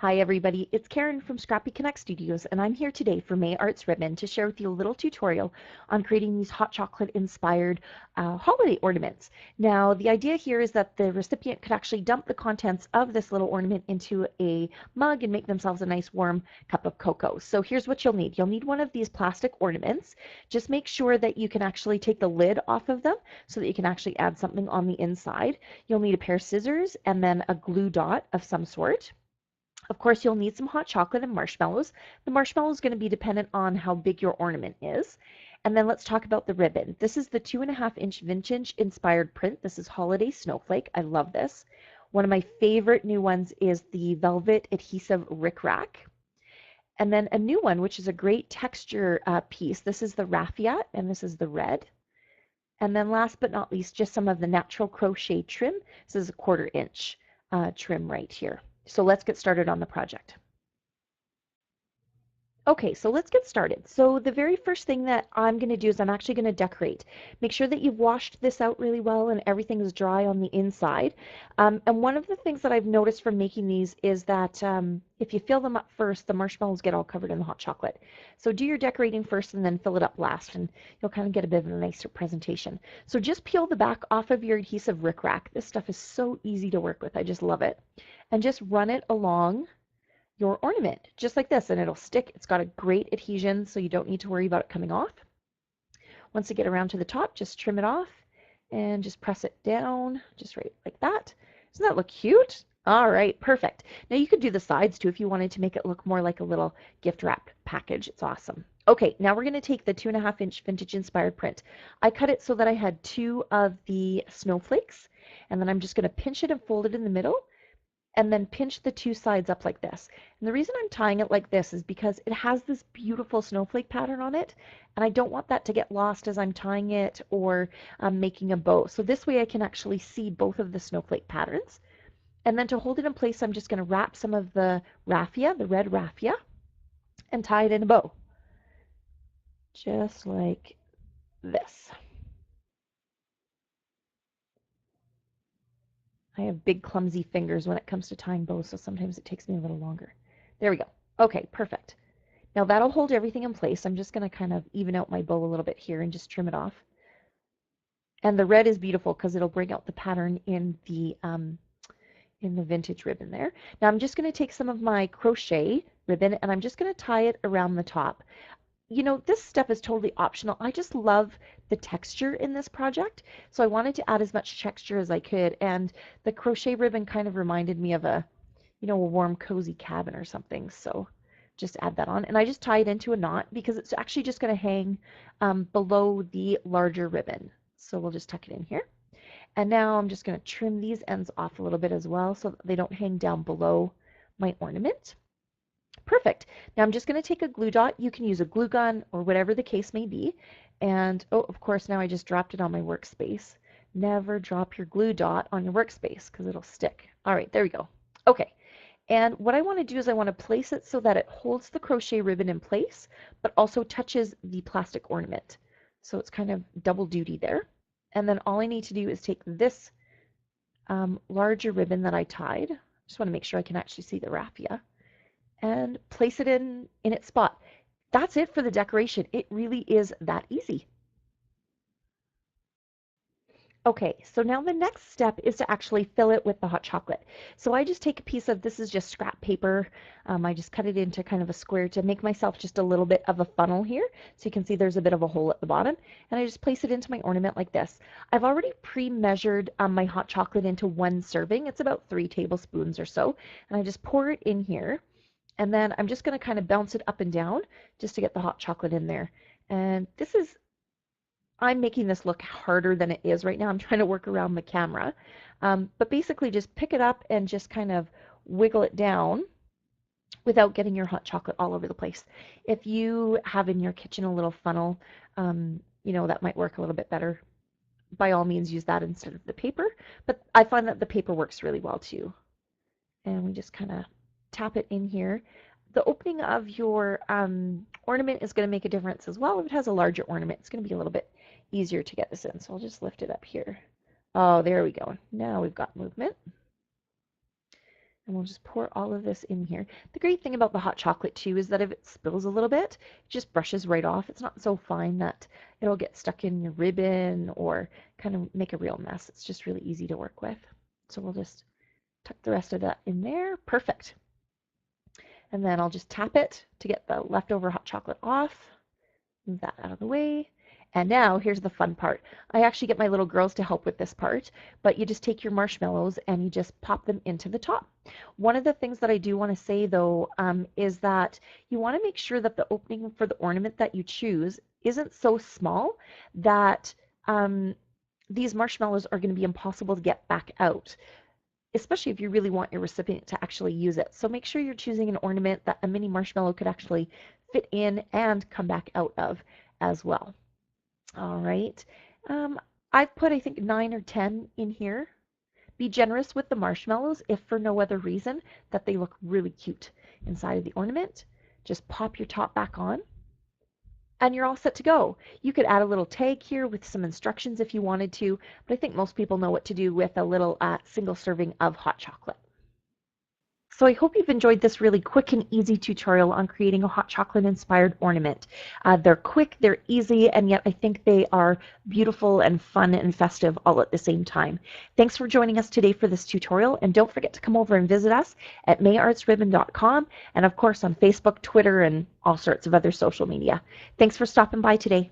Hi everybody, it's Karen from Scrappy Connect Studios, and I'm here today for May Arts Ribbon to share with you a little tutorial on creating these hot chocolate inspired holiday ornaments. Now the idea here is that the recipient could actually dump the contents of this little ornament into a mug and make themselves a nice warm cup of cocoa. So here's what you'll need. You'll need one of these plastic ornaments. Just make sure that you can actually take the lid off of them so that you can actually add something on the inside. You'll need a pair of scissors and then a glue dot of some sort. Of course, you'll need some hot chocolate and marshmallows. The marshmallow is going to be dependent on how big your ornament is. And then let's talk about the ribbon. This is the 2.5-inch vintage inspired print. This is Holiday Snowflake. I love this. One of my favorite new ones is the Velvet Adhesive Rick Rack. And then a new one, which is a great texture piece. This is the Raffia, and this is the red. And then last but not least, just some of the natural crochet trim. This is a 1/4-inch trim right here. So let's get started on the project. Okay, so let's get started. So the very first thing that I'm going to do is I'm actually going to decorate. Make sure that you've washed this out really well and everything is dry on the inside. And one of the things that I've noticed from making these is that if you fill them up first, the marshmallows get all covered in the hot chocolate. So do your decorating first and then fill it up last, and you'll kind of get a bit of a nicer presentation. So just peel the back off of your adhesive Rick Rack. This stuff is so easy to work with. I just love it. And just run it along your ornament, just like this, and it'll stick. It's got a great adhesion, so you don't need to worry about it coming off. Once you get around to the top, just trim it off and just press it down, just right like that. Doesn't that look cute? All right, perfect. Now you could do the sides too if you wanted to make it look more like a little gift wrap package. It's awesome. Okay, now we're going to take the 2.5-inch vintage inspired print. I cut it so that I had 2 of the snowflakes, and then I'm just going to pinch it and fold it in the middle, and then pinch the 2 sides up like this. And the reason I'm tying it like this is because it has this beautiful snowflake pattern on it, and I don't want that to get lost as I'm tying it or making a bow. So this way I can actually see both of the snowflake patterns. And then to hold it in place, I'm just going to wrap some of the raffia, the red raffia, and tie it in a bow. Just like this. I have big clumsy fingers when it comes to tying bows, so sometimes it takes me a little longer. There we go. Okay, perfect. Now that'll hold everything in place. I'm just going to kind of even out my bow a little bit here and just trim it off. And the red is beautiful because it'll bring out the pattern in the vintage ribbon there. Now I'm just going to take some of my crochet ribbon and I'm just going to tie it around the top. You know, this step is totally optional. I just love the texture in this project, so I wanted to add as much texture as I could, and the crochet ribbon kind of reminded me of a warm, cozy cabin or something, so just add that on. And I just tie it into a knot because it's actually just going to hang below the larger ribbon. So we'll just tuck it in here. And now I'm just going to trim these ends off a little bit as well so that they don't hang down below my ornament. Perfect. Now I'm just going to take a glue dot. You can use a glue gun or whatever the case may be. And oh, of course, now I just dropped it on my workspace. Never drop your glue dot on your workspace because it'll stick. All right, there we go. Okay. And what I want to do is I want to place it so that it holds the crochet ribbon in place, but also touches the plastic ornament. So it's kind of double duty there. And then all I need to do is take this larger ribbon that I tied. Just want to make sure I can actually see the raffia, and place it in its spot. That's it for the decoration. It really is that easy. Okay, so now the next step is to actually fill it with the hot chocolate. So I just take a piece of, this is just scrap paper. I just cut it into kind of a square to make myself just a little bit of a funnel here. So you can see there's a bit of a hole at the bottom. And I just place it into my ornament like this. I've already pre-measured my hot chocolate into 1 serving. It's about 3 tablespoons or so. And I just pour it in here. And then I'm just going to kind of bounce it up and down just to get the hot chocolate in there. And I'm making this look harder than it is right now. I'm trying to work around the camera. But basically just pick it up and just kind of wiggle it down without getting your hot chocolate all over the place. If you have in your kitchen a little funnel, that might work a little bit better. By all means, use that instead of the paper. But I find that the paper works really well too. And we just kind of tap it in here. The opening of your ornament is going to make a difference as well. If it has a larger ornament, it's going to be a little bit easier to get this in. So I'll just lift it up here. Oh, there we go. Now we've got movement. And we'll just pour all of this in here. The great thing about the hot chocolate too is that if it spills a little bit, it just brushes right off. It's not so fine that it'll get stuck in your ribbon or kind of make a real mess. It's just really easy to work with. So we'll just tuck the rest of that in there. Perfect. And then I'll just tap it to get the leftover hot chocolate off. Move that out of the way. And now here's the fun part. I actually get my little girls to help with this part, but you just take your marshmallows and you just pop them into the top. One of the things that I do want to say though is that you want to make sure that the opening for the ornament that you choose isn't so small that these marshmallows are going to be impossible to get back out, especially if you really want your recipient to actually use it. So make sure you're choosing an ornament that a mini marshmallow could actually fit in and come back out of as well. All right. I've put, I think, 9 or 10 in here. Be generous with the marshmallows if for no other reason that they look really cute inside of the ornament. Just pop your top back on and you're all set to go. You could add a little tag here with some instructions if you wanted to, but I think most people know what to do with a little single serving of hot chocolate. So I hope you've enjoyed this really quick and easy tutorial on creating a hot chocolate inspired ornament. They're quick, they're easy, and yet I think they are beautiful and fun and festive all at the same time. Thanks for joining us today for this tutorial, and don't forget to come over and visit us at mayartsribbon.com and of course on Facebook, Twitter, and all sorts of other social media. Thanks for stopping by today.